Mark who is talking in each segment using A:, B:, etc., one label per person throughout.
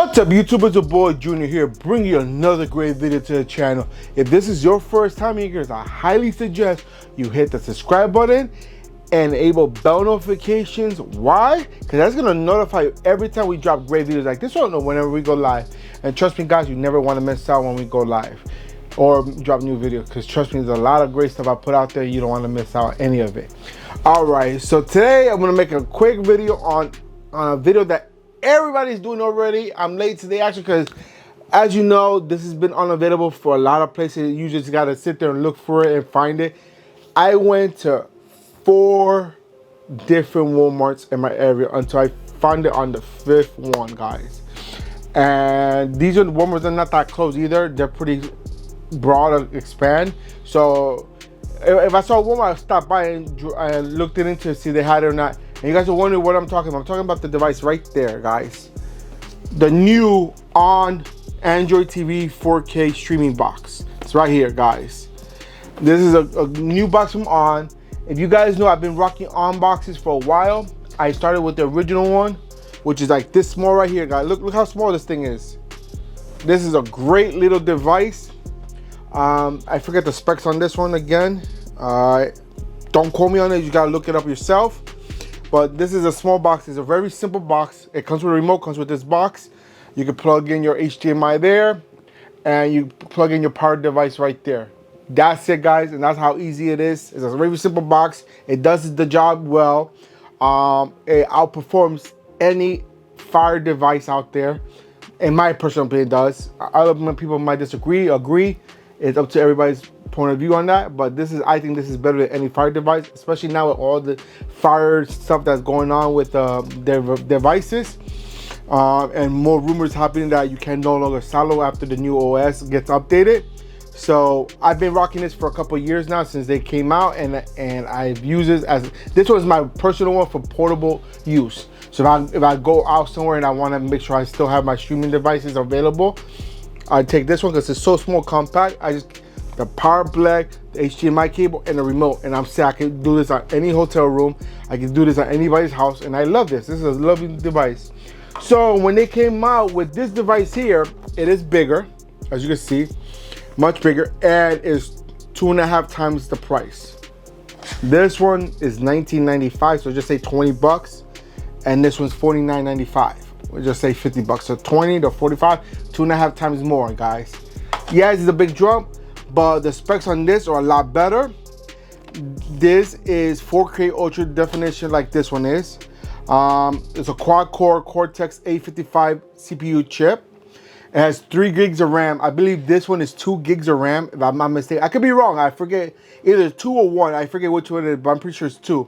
A: What's up YouTube, it's your boy Junior here, bringing you another great video to the channel. If this is your first time here, I highly suggest you hit the subscribe button and enable bell notifications. Why? Because that's going to notify you every time we drop great videos like this one or whenever we go live. And trust me guys, you never want to miss out when we go live or drop new videos, because trust me, there's a lot of great stuff I put out there. You don't want to miss out any of it. Alright, so today I'm going to make a quick video on a video that everybody's doing already. I'm late today actually because, as you know, this has been unavailable for a lot of places. You just got to sit there and look for it and find it. I went to 4 different Walmarts in my area until I found it on the 5th one, guys. And these are the Walmarts that are not that close either. They're pretty broad and expand. So if I saw Walmart, I stopped by and looked it into see if they had it or not. And you guys are wondering what I'm talking about. I'm talking about the device right there, guys. The new on Android TV 4K streaming box. It's right here, guys. This is a new box from On. If you guys know, I've been rocking On boxes for a while. I started with the original one, which is like this small right here, guys. Look how small this thing is. This is a great little device. I forget the specs on this one again. Don't quote me on it. You gotta look it up yourself. But this is a small box. It's a very simple box. It comes with a remote, comes with this box. You can plug in your HDMI there, and you plug in your power device right there. That's it, guys, and that's how easy it is. It's a very simple box. It does the job well. It outperforms any Fire device out there. In my personal opinion, it does. Other people might disagree, agree. It's up to everybody's point of view on that, but I think this is better than any Fire device, especially now with all the Fire stuff that's going on with their devices, and more rumors happening that you can no longer silo after the new OS gets updated. So I've been rocking this for a couple years now, since they came out, and I've used it as, this was my personal one for portable use. So if I go out somewhere and I want to make sure I still have my streaming devices available, I take this one because it's so small, compact. The power plug, the HDMI cable, and the remote, and I'm set. I can do this on any hotel room. I can do this at anybody's house, and I love this. This is a lovely device. So when they came out with this device here, it is bigger, as you can see, much bigger, and is 2.5 times the price. This one is $19.95, so just say 20 bucks, and this one's $49.95. We'll just say 50 bucks, so 20 to 45, 2.5 times more, guys. Yes, it's a big jump, but the specs on this are a lot better. This is 4K ultra definition like this one is. It's a quad-core Cortex A55 CPU chip. It has 3 gigs of RAM. I believe this one is 2 gigs of RAM, if I'm not mistaken. I could be wrong. I forget, either 2 or 1. I forget which one it is, but I'm pretty sure it's 2.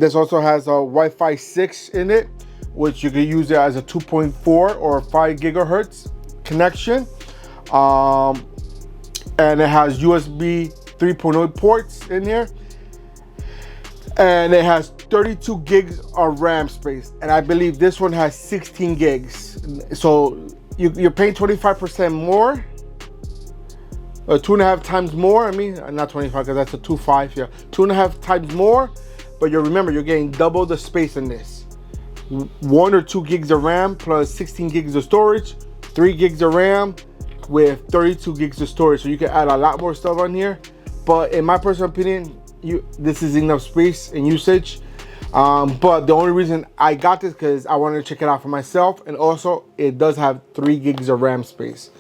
A: This also has a Wi-Fi 6 in it, which you can use it as a 2.4 or 5 gigahertz connection. And it has USB 3.0 ports in here, and it has 32 gigs of RAM space, and I believe this one has 16 gigs. So you're paying 25% more, or 2.5 times more. I mean, not 25, because that's a 2.5. Yeah, 2.5 times more. But remember, you're getting double the space in this. 1 or 2 gigs of RAM plus 16 gigs of storage, 3 gigs of RAM with 32 gigs of storage, so you can add a lot more stuff on here. But in my personal opinion, this is enough space and usage. But the only reason I got this because I wanted to check it out for myself, and also it does have 3 gigs of RAM space,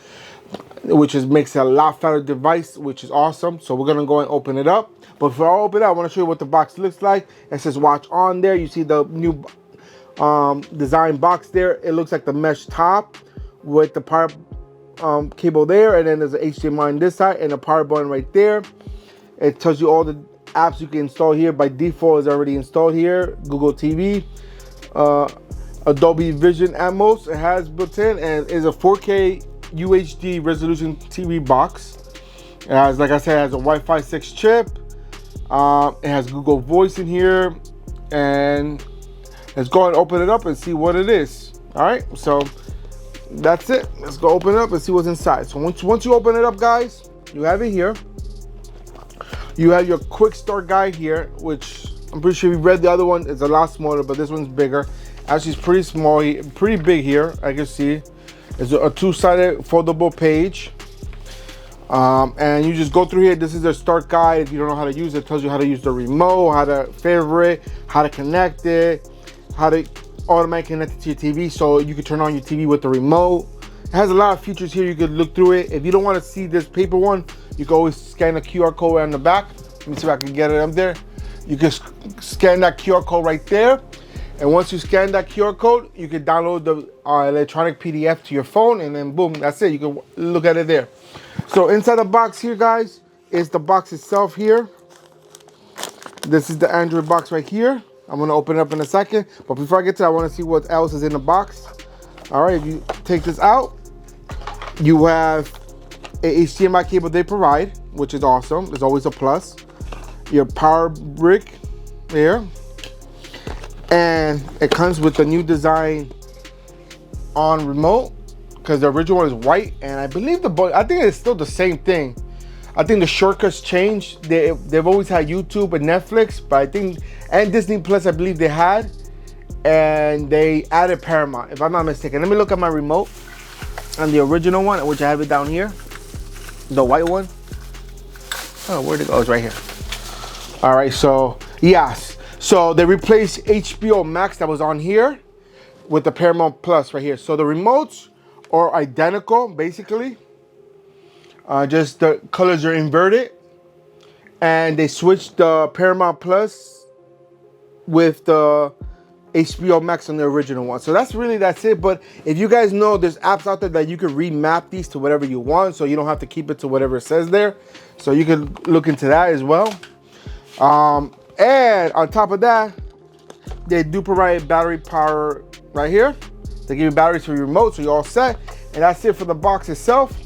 A: which makes it a lot fatter device, which is awesome. So we're gonna go and open it up. But before I open it, I want to show you what the box looks like. It says watch on there. You see the new design box there. It looks like the mesh top with the power cable there, and then there's an HDMI on this side and a power button right there. It tells you all the apps you can install here. By default is already installed here. Google TV, Adobe Vision Atmos it has built in, and is a 4K UHD resolution TV box. It has, like I said, it has a Wi-Fi 6 chip. It has Google Voice in here, and let's go and open it up and see what it is. All right, so that's it. Let's go open it up and see what's inside. So once you open it up, guys, you have it here. You have your quick start guide here, which I'm pretty sure you read the other one. It's a lot smaller, but this one's bigger. Actually, it's pretty small, pretty big here. I can see it's a two-sided foldable page. And you just go through here. This is their start guide. If you don't know how to use it, it tells you how to use the remote, how to favorite, how to connect it, how to automatically connect it to your TV so you can turn on your TV with the remote. It has a lot of features here. You could look through it. If you don't want to see this paper one, you can always scan the QR code on the back. Let me see if I can get it up there. You can scan that QR code right there. And once you scan that QR code, you can download the electronic PDF to your phone, and then boom, that's it. You can look at it there. So inside the box here, guys, is the box itself here. This is the Android box right here. I'm gonna open it up in a second, but before I get to that, I wanna see what else is in the box. All right, if you take this out, you have a HDMI cable they provide, which is awesome. It's always a plus. Your power brick there. And it comes with the new design on remote, because the original one is white, and I believe I think it's still the same thing. I think the shortcuts changed. They've always had YouTube and Netflix, but I think, and Disney Plus, I believe they had, and they added Paramount, if I'm not mistaken. Let me look at my remote on the original one, which I have it down here, the white one. Oh, where'd it go? It's right here. All right, so yes. So they replaced HBO Max that was on here with the Paramount Plus right here. So the remotes are identical, basically. Just the colors are inverted. And they switched the Paramount Plus with the HBO Max on the original one. So that's it. But if you guys know, there's apps out there that you can remap these to whatever you want, so you don't have to keep it to whatever it says there. So you can look into that as well. And on top of that, they do provide battery power right here. They give you batteries for your remote, so you're all set. And that's it for the box itself.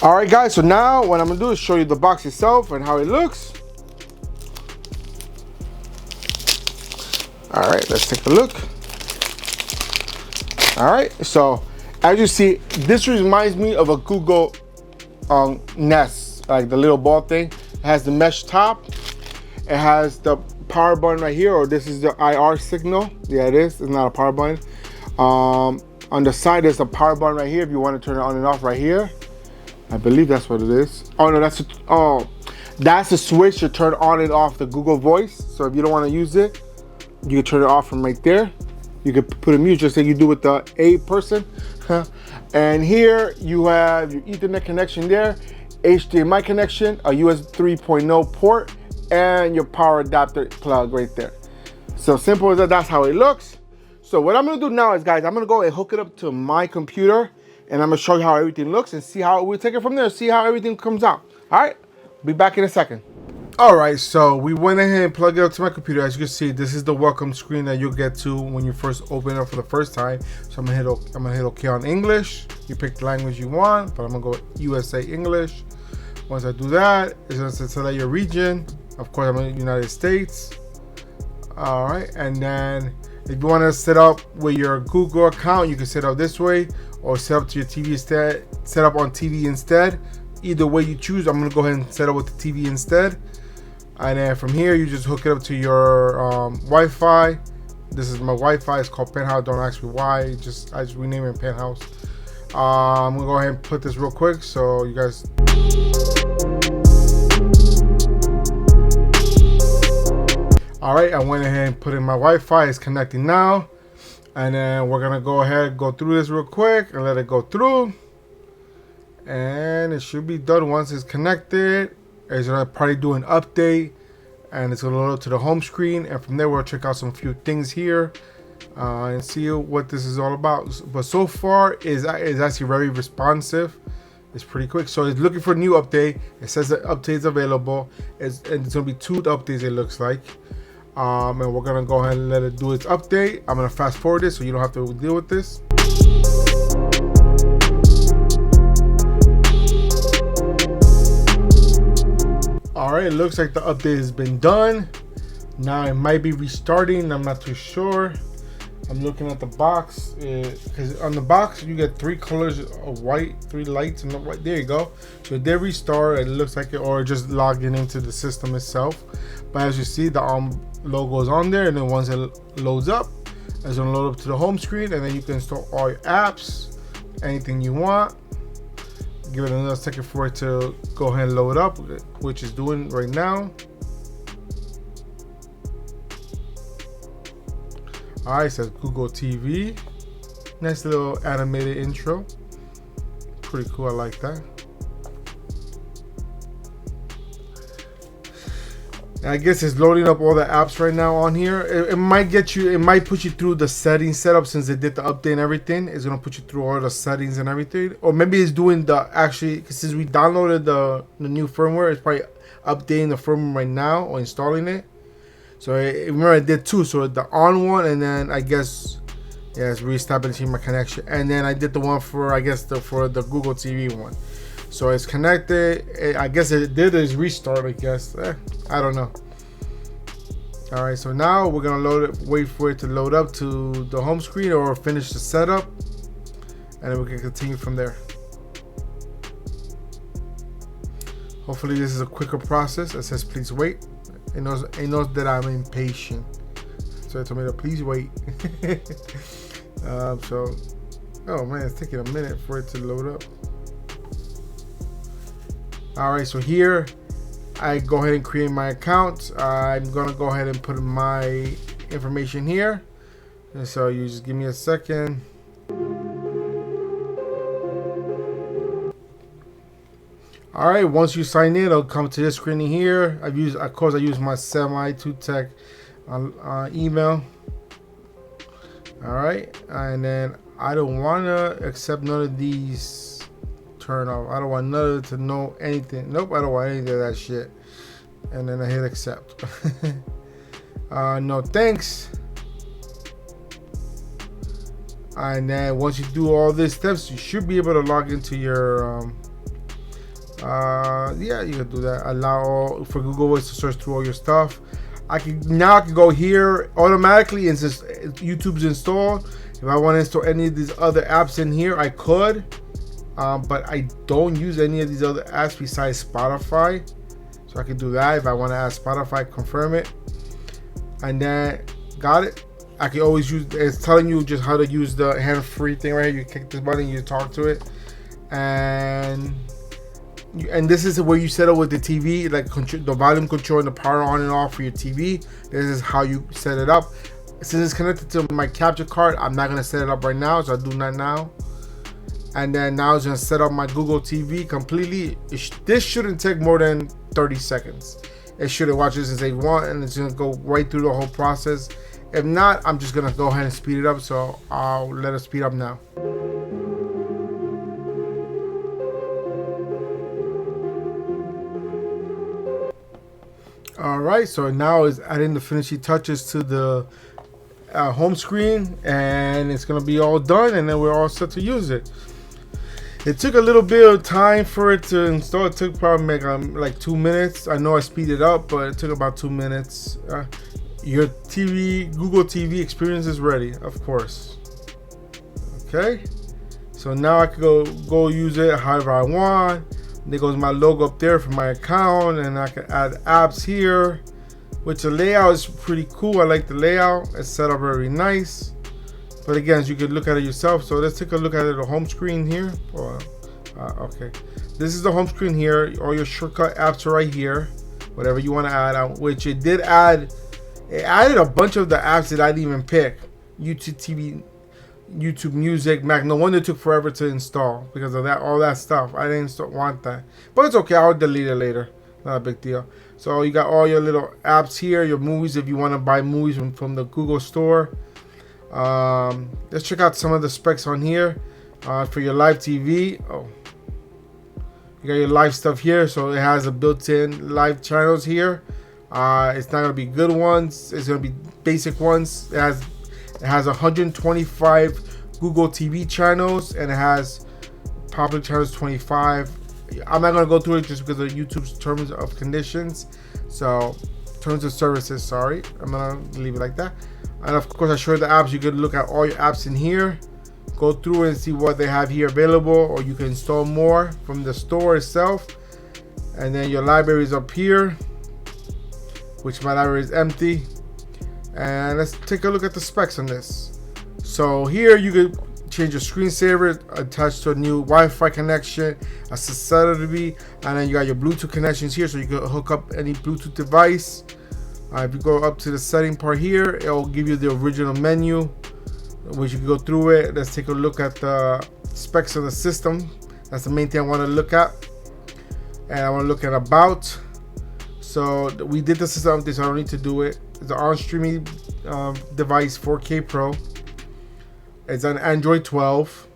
A: All right, guys, so now what I'm gonna do is show you the box itself and how it looks. All right, let's take a look. All right, so as you see, this reminds me of a Google Nest, like the little ball thing. It has the mesh top. It has the power button right here, or this is the IR signal. Yeah, it is. It's not a power button. On the side, there's a power button right here if you want to turn it on and off right here. I believe that's what it is. Oh no, that's a switch to turn on and off the Google Voice. So if you don't want to use it, you can turn it off from right there. You can put a mute just like you do with the A person. And here you have your Ethernet connection there, HDMI connection, a USB 3.0 port, and your power adapter plug right there. So simple as that, that's how it looks. So what I'm gonna do now is, guys, I'm gonna go and hook it up to my computer, and I'm gonna show you how everything looks and see how we take it from there, see how everything comes out. All right, be back in a second. All right, so we went ahead and plugged it up to my computer. As you can see, this is the welcome screen that you'll get to when you first open it up for the first time. So I'm gonna hit OK on English. You pick the language you want, but I'm gonna go USA English. Once I do that, it's gonna select your region. Of course, I'm in the United States. All right, and then if you want to set up with your Google account, you can set up this way, or set up to your TV instead. Set up on TV instead. Either way you choose, I'm gonna go ahead and set up with the TV instead. And then from here, you just hook it up to your Wi-Fi. This is my Wi-Fi. It's called Penthouse. Don't ask me why. I just rename it Penthouse. I'm gonna go ahead and put this real quick so you guys. All right, I went ahead and put in my Wi-Fi. It's connecting now, and then we're gonna go ahead and go through this real quick and let it go through. And it should be done once it's connected. It's gonna probably do an update, and it's gonna load up to the home screen, and from there we'll check out some few things here and see what this is all about. But so far is actually very responsive. It's pretty quick. So it's looking for a new update. It says that update is available. And it's gonna be 2 updates, it looks like. And we're gonna go ahead and let it do its update. I'm gonna fast forward this so you don't have to deal with this. All right, it looks like the update has been done. Now it might be restarting. I'm not too sure. I'm looking at the box because on the box you get 3 colors of white, 3 lights, and white. There you go. So it did restart. It looks like it, or just logging into the system itself. But as you see, the logo is on there, and then once it loads up, it's gonna load up to the home screen, and then you can install all your apps, anything you want. Give it another second for it to go ahead and load up, which is doing right now. All right, it says Google TV. Nice little animated intro. Pretty cool, I like that. And I guess it's loading up all the apps right now on here. It might get you, it might put you through the settings setup since they did the update and everything. It's gonna put you through all the settings and everything. Or maybe it's doing the actually, since we downloaded the new firmware, it's probably updating the firmware right now or installing it. So remember I did two, so the on one, and then I guess yeah, it's reestablishing my connection, and then I did the one for I guess for the Google TV one. So it's connected. I guess it did is restart. I guess I don't know. All right, so now we're gonna load it. Wait for it to load up to the home screen or finish the setup, and then we can continue from there. Hopefully this is a quicker process. It says please wait. It knows that I'm impatient, so it told me to please wait. So, oh man, it's taking a minute for it to load up. All right, so here I go ahead and create my account. I'm gonna go ahead and put my information here, and so you just give me a second. All right, once you sign in, it'll come to this screen here. I use my SESAME 2Tech email. All right, and then I don't wanna accept none of these. Turn off. I don't want none to know anything. Nope, I don't want any of that shit. And then I hit accept. No thanks. And then once you do all these steps, you should be able to log into your yeah, you can do that. Allow all for Google Voice to search through all your stuff. I can go here automatically, and since YouTube's installed, if I want to install any of these other apps in here, I could. But I don't use any of these other apps besides Spotify, so I can do that. If I want to add Spotify, confirm it, and then got it. I can always use, it's telling you just how to use the hand-free thing right here. You click this button, you talk to it, and this is where you set up with the TV, like the volume control and the power on and off for your TV. This is how you set it up. Since it's connected to my capture card, I'm not gonna set it up right now, so I do that now. And then now it's gonna set up my Google TV completely. This shouldn't take more than 30 seconds. It shouldn't watch this and say one, and it's gonna go right through the whole process. If not, I'm just gonna go ahead and speed it up. So I'll let it speed up now. All right, so now it's adding the finishing touches to the home screen, and it's gonna be all done, and then we're all set to use it. It took a little bit of time for it to install. It took probably like 2 minutes. I know I speeded up, but it took about 2 minutes. Your TV, Google TV experience is ready, of course. Okay, so now I can go use it however I want. There goes my logo up there for my account, and I can add apps here, which the layout is pretty cool. I like the layout. It's set up very nice. But again, you can look at it yourself. So let's take a look at it, the home screen here. Okay, this is the home screen here. All your shortcut apps are right here. Whatever you want to add, which it did add. It added a bunch of the apps that I didn't even pick. YouTube TV, YouTube Music, Mac. No wonder it took forever to install because of that, all that stuff. I didn't want that, but it's okay. I'll delete it later. Not a big deal. So you got all your little apps here. Your movies, if you want to buy movies from the Google Store. Let's check out some of the specs on here. For your live TV, you got your live stuff here. So it has a built-in live channels here. It's not gonna be good ones. It's gonna be basic ones. It has 125 Google TV channels, and it has popular channels 25. I'm not gonna go through it just because of YouTube's terms of conditions. So terms of services, sorry. I'm gonna leave it like that. And of course, I show you the apps. You can look at all your apps in here, go through and see what they have here available, or you can install more from the store itself. And then your library is up here, which my library is empty. And let's take a look at the specs on this. So here you could change your screensaver, attached to a new Wi-Fi connection, accessibility, and then you got your Bluetooth connections here, so you can hook up any Bluetooth device. If you go up to the setting part here, it will give you the original menu, which you can go through it. Let's take a look at the specs of the system. That's the main thing I want to look at. And I want to look at about. So we did the system update, so I don't need to do it. It's an on-streaming device, 4K Pro. It's on Android 12.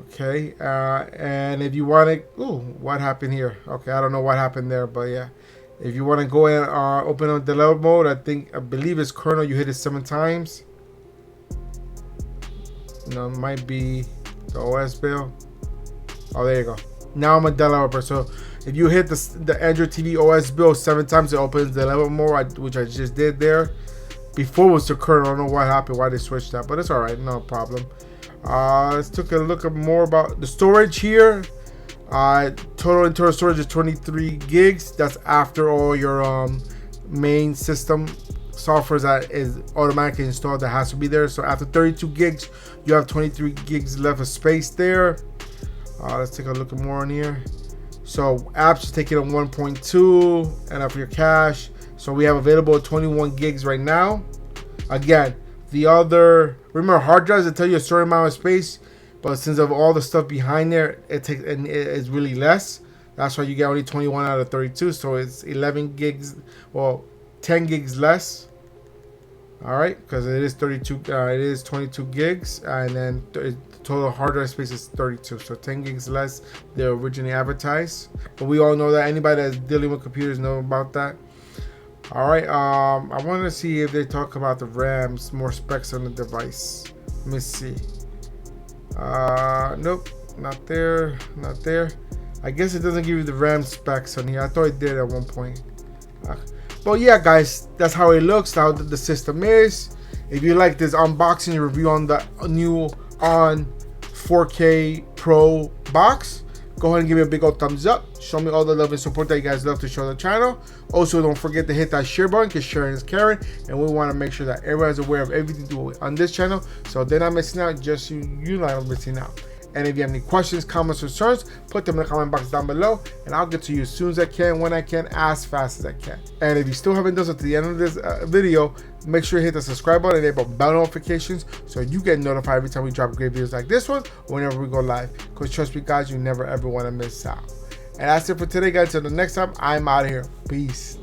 A: Okay, and if you want to, ooh, what happened here? Okay, I don't know what happened there, but yeah. If you want to go and open up the level mode, I believe it's kernel. You hit it 7 times. No, it might be the OS build. Oh, there you go. Now I'm a developer. So if you hit the Android TV OS build 7 times, it opens the level mode, which I just did there. Before it was the kernel. I don't know what happened, why they switched that, but it's all right, no problem. Let's take a look at more about the storage here. Total internal storage is 23 gigs. That's after all your main system software that is automatically installed that has to be there. So after 32 gigs, you have 23 gigs left of space there. Let's take a look at more on here. So apps is taking on 1.2, and after your cache. So we have available 21 gigs right now. Again, the other, remember hard drives that tell you a certain amount of space, but since of all the stuff behind there, it's really less. That's why you get only 21 out of 32. So it's 11 gigs, well, 10 gigs less. All right, because it is 32. It is 22 gigs, and then the total hard drive space is 32. So 10 gigs less than originally advertised. But we all know that anybody that's dealing with computers know about that. All right, I want to see if they talk about the RAMs, more specs on the device. Let me see. Nope, not there, not there. I guess it doesn't give you the RAM specs on here. I thought it did at one point. But yeah, guys, that's how it looks, how the system is. If you like this unboxing review on the new 4K Pro box, go ahead and give me a big old thumbs up. Show me all the love and support that you guys love to show the channel. Also, don't forget to hit that share button, because sharing is caring, and we want to make sure that everyone's aware of everything doing on this channel, so they're not missing out, just you not missing out. And if you have any questions, comments, or concerns, put them in the comment box down below, and I'll get to you as soon as I can, when I can, as fast as I can. And if you still haven't done so to the end of this video, make sure you hit the subscribe button and enable bell notifications so you get notified every time we drop great videos like this one, or whenever we go live. Because trust me, guys, you never ever want to miss out. And that's it for today, guys. Till the next time, I'm out of here. Peace.